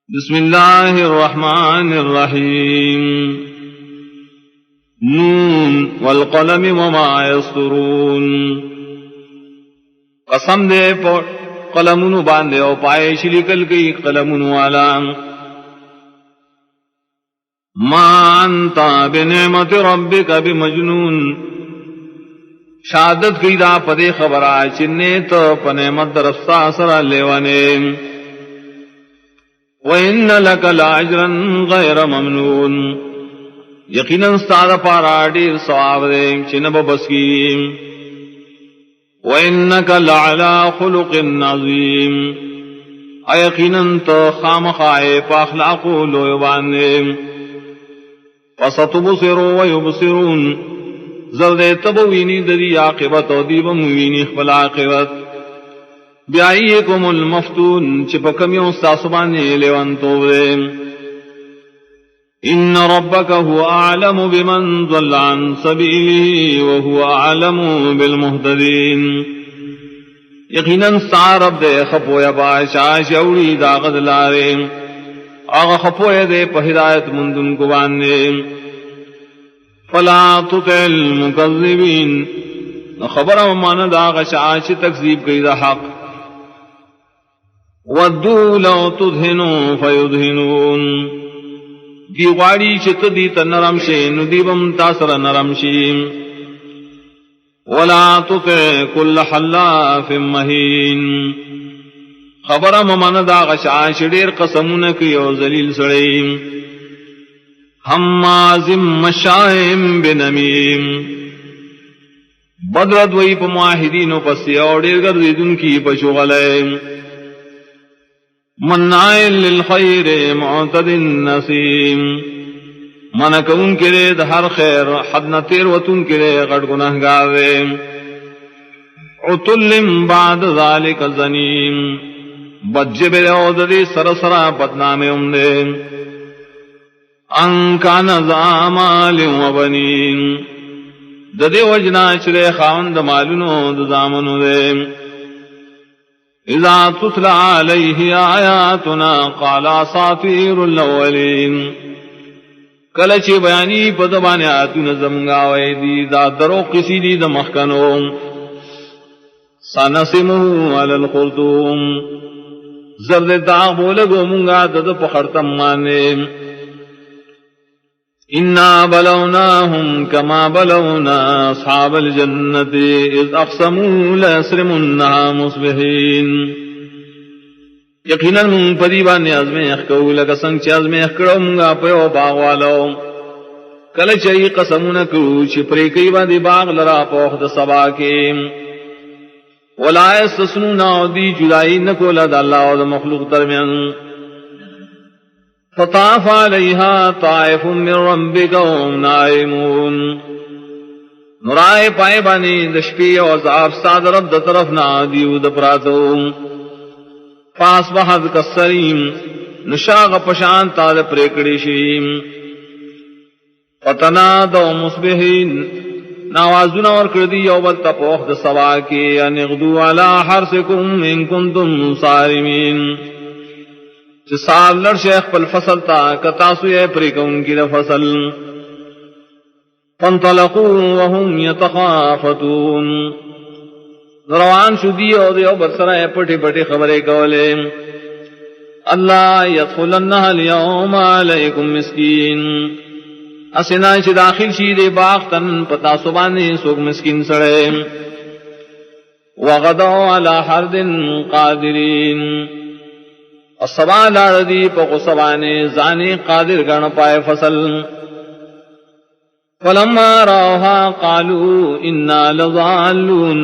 بسم اللہ الرحمن الرحیم نون والقلم وما یسطرون قسم دے قلمونو باندے او پائے شلکل کی قلمونو والا ما انتا بنعمت ربک بمجنون شہادت کی دا پدے خبرہ چنے تو پنعمت درفتا سر لیوانے وَإِنَّ لَكَ لَأَجْرًا غَيْرَ مَمْنُونَ یقیناً استاد پارا ڈیر ثواب دے چنب بسکیم وَإِنَّكَ لَعَلَى خُلُقٍ عَظِيمٍ یقیناً تو خامخائے پاخلاق لوی باندے فَسَتُبْصِرُ وَيُبْصِرُونَ زرد تبوینی دری عاقبت و دیبم وینی خبل عاقبت بیائیکم المفتون چپکمیوں استاسبانی لیوان توبرے ان ربک هو اعلم بمن ضل عن سبیلہ وهو اعلم بالمہتدین یقیناً سارب دے خپویا پاشا شوری داغد لارے آغا خپویا دے پہدایت مندن کو باندے فلا تطع المکذبین خبر مانا داغا شاش تکذیب کی دا حق وَدُّوا لَوْ تُدْهِنُوا فَيُدْهِنُونَ دی غاڑی چت دیتا نرم شے ندیبم تاثر نرم شے وَلَا تُطِعْ كُلَّ حَلَّافٍ مَّهِينٍ خبر ممن دا غشاش دیر قسمون کیو ذلیل سڑیم حمازم مشائم بنمیم بدرد وی پا معاہدینو پسی اور دیر گردیدن کی پشغلیم مناع للخیر معتد نسیم منک ان کرے دہر خیر حد نتیر وطن کرے غٹ گناہگار عتل بعد ذالک زنیم بجب عوددی سرسرا بدنام امدے انکان زامال و بنین ددی وجنا چرے خاند مالنو دزامنو دے اذا تتلى عليه آیاتنا قال اساطیر الاولین کلچ بیانی پدبانی آیاتنا زمونگا ویدی دا درو کسی دی دا مخکنو سنسمو علی الخرطوم زرد داغ بولگو منگا دد پخرتم مانے انا بلوناهم کما بلونا اصحاب الجنت اذ اقسموا لیسرمنها مصبحین یقیناً من پدیبان ازمیں اخکو لگا سنگ چی ازمیں اخکڑو منگا پیو باغوالو کل چری قسمون کرو چی پریکی با دی باغ لرا پوخ دا سبا کے ولا یستثنون دی جدائی نکولا دا اللہ و دا مخلوق درمیان فطاف علیہا طائف من ربک وهم نائمون نرائے پائے بانی دشپی و عذاب ساد رب دا طرف نا دیو دا پراتو فاسبحت کسریم نشاغ پشان تاد پریکڑی شیم فتنادو مصبحین ناوازونا اور کردی یوبت تپوخ دا سوا کی ان اغدو علا حرسکم ان کنتم صارمین سال لڑ شیخ پل فصل تا کتاسو یہ پریک ان کی فصل فانطلقوا وهم يتخافتون روان شدی او دیو برسرائے پٹی پٹی خبریں کولے اللہ یدخلنها اليوم علیکم مسکین اسنا چی داخل شید باغ تن پتا سبانے سوک مسکین سڑے وغدو علی حرد قادرین السبا لاردی پاکو سبانے زانی قادر گرن پائے فصل فلما راوها قالو انا لضالون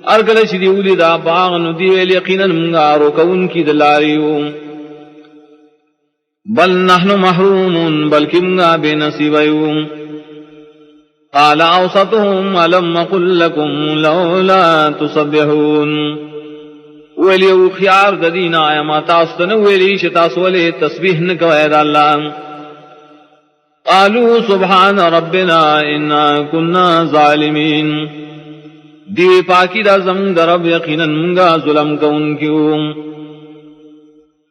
ارگل چی اولی دا باغ ندیویل یقینا منگارو کون کی دلاریو بل نحن محرومون بلکی منگا بے نصیبیو قال اوسطهم علم قل لکم لولا تصبحون ویلی او خیار ددینا آیا ما تاستن ویلی شتاس ولی تسبیح نکوید اللہ قالوا سبحان ربنا انا کننا ظالمین دیوی پاکی دا زمون در رب یقینا منگا ظلم کون کیوں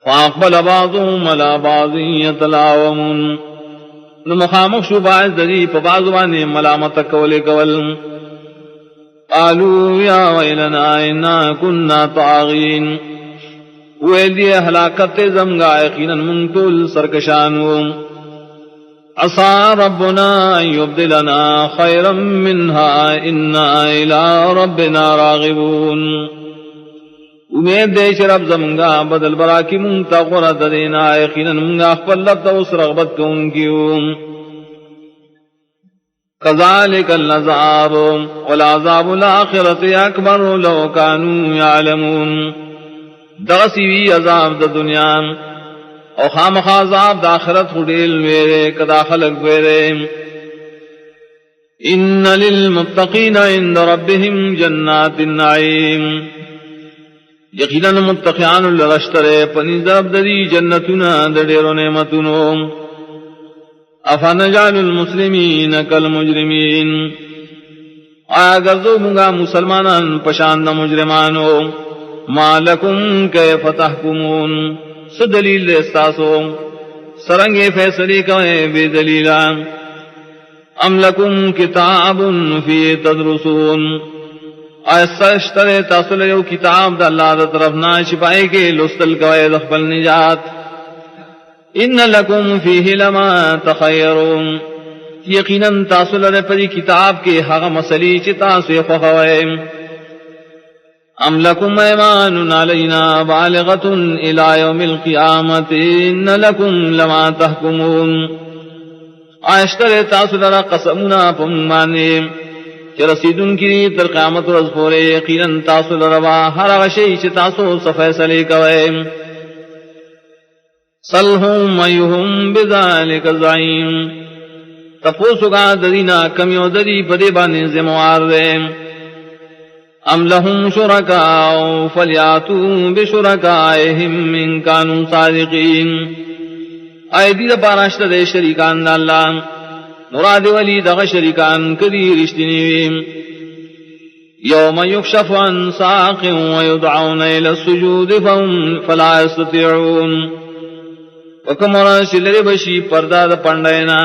فاقبل بعضهم على بعض يتلاومون مخامخ شو باعث دری پا بعضوانی ملامت کولے کول قالوا یا ویلنا انا کننا طاغین ویلی ہلاکت زمگا یقینا منتول سرکشانو عصا ربنا ان یبدلنا خیرا منها انا الى ربنا راغبون امید دے رب زمگا بدل برا کی منتا قرد دینا یقینا منگا اخبر لبتا اس رغبت کو ان کیوں کذالک العذاب والعذاب الآخرت اکبر لو کانوا یعلمون دغسیوی عذاب دا دنیا او خامخ عذاب دا آخرت خودیل ویرے کدا خلق ویرے ان للمتقین عند ربهم جنات النعیم یقیناً متقیان لرشترے پنی ضرب دری جنتنا دڑیرو نعمتنو افنجعل المسلمین کالمجرمین آیا گرزو منگا مسلمانان پشاند مجرمانو ما لکم کیف تحکمون سدلیل استاسو سرنگ فیصلی کوئے بے دلیلا ام لکم کتاب فی تدرسون ایسا اشترے تاصل یو کتاب دا اللہ دا طرف نا شپائے کے لستل کوئے دخبل نجات ان لکم فیہ لما تخیرون یقیناً تاصل رپری کتاب کے حق مسئلی چی تاسو خوخوئے ام لکم ایمان علینا بالغت الى یوم القیامت ان لکم لما تحکمون اشترے تاصل را قسمنا پمانے کہ رسیدن کی تر قیامت رز پورے یقیناً تاسو لروا ہر غشی چی تاسو سفیصلے کوئے صلحم ایہم بذالک زعیم تپوسو کا درینا کمیو دری پدے بانے زموار دے ام لہم شرکاء فلیاتو بشرکائہم من کانوا صادقین آئے دید پاراشت دے شریکان دا اللہ مراد ولی دغ شریکان کدی رشتنیویم یوم یکشف عن ساق ویدعون الى السجود فلا يستطيعون وکمرا شلر بشی پرداد پندینا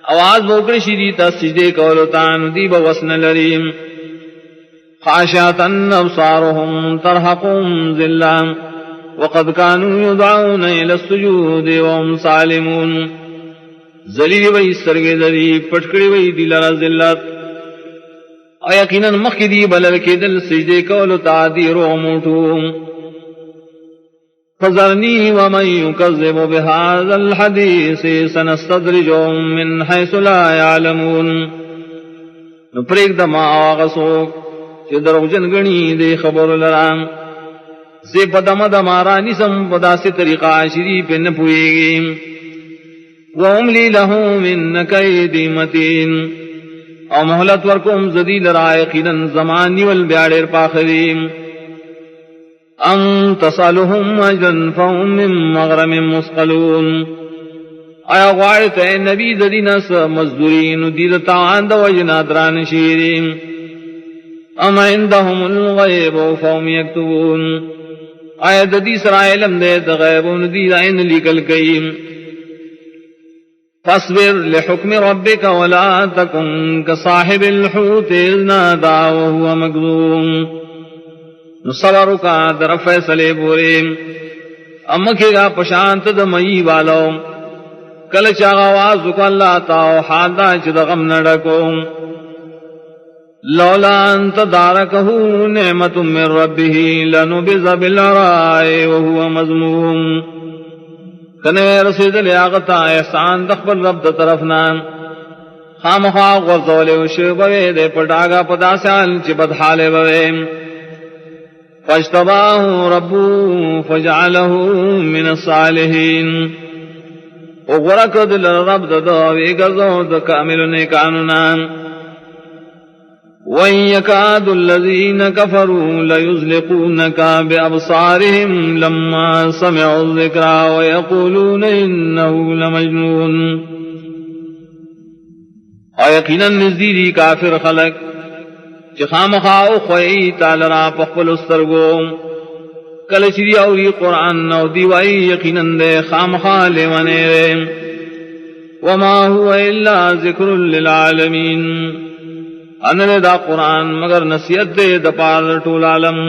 آواز بوکر شدیتا سجدے کولتان دیب وسن لریم خاشعتن ابصارهم ترحقهم ذلا وقد كانوا يدعون الى السجود وهم سالمون ذلیل وی سرگے دری پٹکڑی وی دلارا ذلت یقیناً مخی دی بلل کے دل سجدے کولو تا دیر و موٹو فذرنی ومن یکذب بهذا الحدیث سنستدرجهم من حیث لا یعلمون نپریک دما آغسوک چی درو جنگنی دے خبر لرام سے پدم دمارا نسم پدا سے طریقہ شری پہ نپوئے وَأُمْلِي لَهُ مِنَّ كَيْدِ مَتِينٍ او محلت ورکم زدید رائقین زمانی والبیارر پاخریم ام تصالهم اجرن فهم من مغرم مسقلون آیا غوارت اے نبی زدینس مزدورین دیدتا عند وجنادران شیریم ام عندهم الغیب فهم یکتبون آیا ددی سرائے علم دے غیبون دید این لکل کئیم فاصبر لحکم ربک ولا تکن کصاحب الحوت اذ نادا وهو مکظوم نصبر کا در فیصلے بورے امکے گا پشانت دمئی والو کل چاغ آواز کو اللہ تاو حادا چد غم نڈکو لولا انت دارکہ نعمت من ربہ لنبذ بالعراء وهو مذموم کنے رسید لیاغتا احسان دخبر رب دا طرفنا خام خواہ غرزولے وشو بوے دے پٹاگا پدا سیال چی بدحالے بوے فاجتباہ ربو فجعلہ من الصالحین وغرق دل رب دا دوی گرزو دا کامل نیکانونا وَإِن يَكَادُ الَّذِينَ كَفَرُوا لَيُزْلِقُونَكَ بِأَبْصَارِهِمْ لَمَّا سَمِعُوا الذِّكْرَ وَيَقُولُونَ إِنَّهُ لَمَجْنُونٌ اور یقیناً نزدیری کافر خلق چی خامخواہ خواہی تالرا پخپل استرگو کل چری اوری قرآن نو دیوائی یقیناً دے خامخا لیوانے رے وما هو الا ذکر للعالمین انل دا قرآن مگر نصیحت دے دپار ٹول عالم